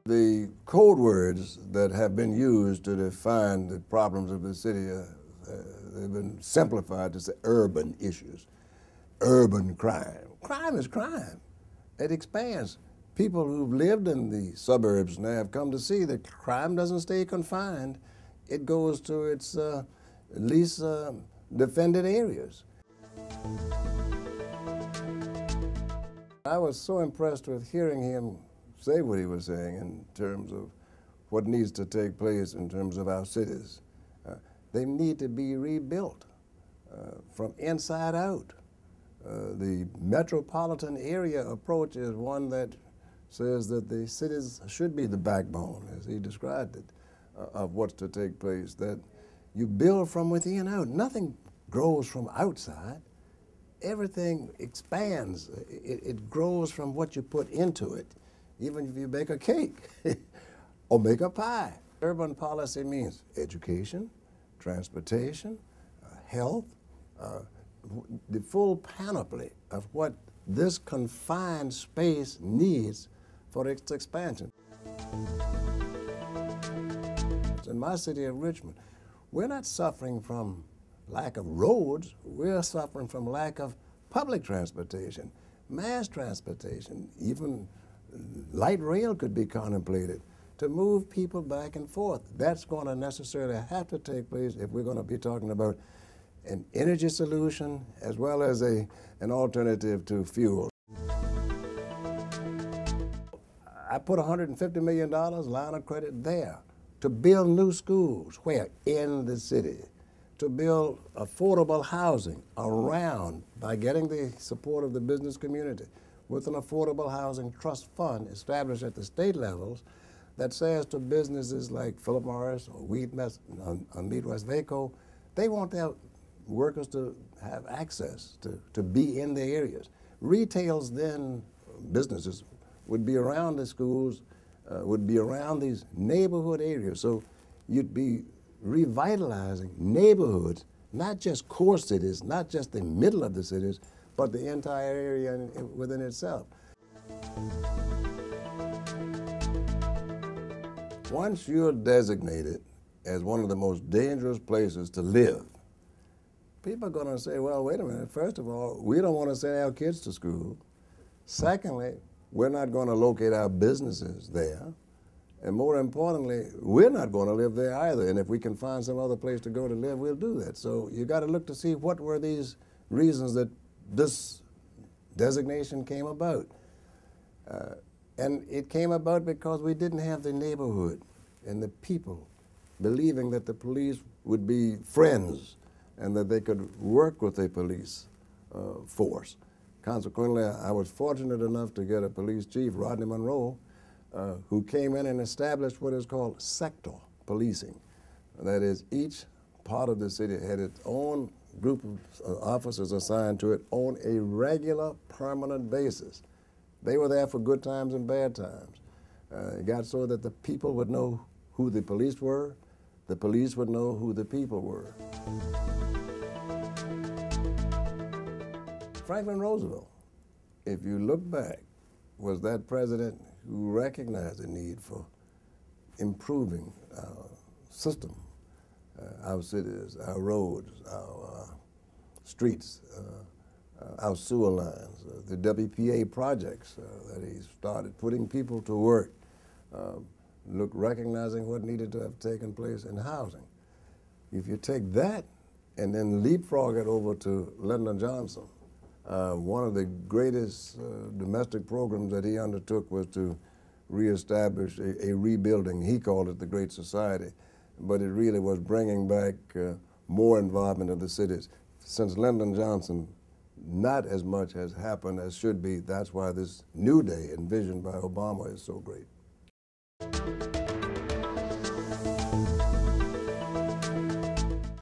The code words that have been used to define the problems of the city they've been simplified to say urban issues, urban crime. Crime is crime. It expands. People who've lived in the suburbs now have come to see that crime doesn't stay confined. It goes to its least defended areas. I was so impressed with hearing him say what he was saying in terms of what needs to take place in terms of our cities. They need to be rebuilt from inside out. The metropolitan area approach is one that says that the cities should be the backbone, as he described it, of what's to take place, that you build from within out. Nothing grows from outside. Everything expands. It grows from what you put into it, even if you bake a cake or make a pie. Urban policy means education, transportation, health, the full panoply of what this confined space needs for its expansion. In my city of Richmond, we're not suffering from lack of roads, we're suffering from lack of public transportation, mass transportation, even light rail could be contemplated to move people back and forth. That's going to necessarily have to take place if we're going to be talking about an energy solution as well as an alternative to fuel. I put $150 million line of credit there to build new schools. Where? In the city. To build affordable housing around by getting the support of the business community with an affordable housing trust fund established at the state levels that says to businesses like Philip Morris or Midwest Vaco, they want their workers to have access to be in the areas. Retails then, businesses, would be around the schools, would be around these neighborhood areas. So you'd be revitalizing neighborhoods, not just core cities, not just the middle of the cities, but the entire area within itself. Once you're designated as one of the most dangerous places to live, people are going to say, well, wait a minute, first of all, we don't want to send our kids to school. Secondly, we're not going to locate our businesses there. And more importantly, we're not going to live there either. And if we can find some other place to go to live, we'll do that. So you got to look to see what were these reasons that this designation came about. And it came about because we didn't have the neighborhood and the people believing that the police would be friends and that they could work with a police force. Consequently, I was fortunate enough to get a police chief, Rodney Monroe, who came in and established what is called sector policing. That is, each part of the city had its own group of officers assigned to it on a regular, permanent basis. They were there for good times and bad times. It got so that the people would know who the police were, the police would know who the people were. Franklin Roosevelt, if you look back, was that president who recognized the need for improving our system, our cities, our roads, our streets, our sewer lines, the WPA projects that he started, putting people to work, recognizing what needed to have taken place in housing. If you take that and then leapfrog it over to Lyndon Johnson, one of the greatest domestic programs that he undertook was to reestablish a rebuilding. He called it the Great Society, but it really was bringing back more involvement of the cities. Since Lyndon Johnson, not as much has happened as should be. That's why this new day envisioned by Obama is so great.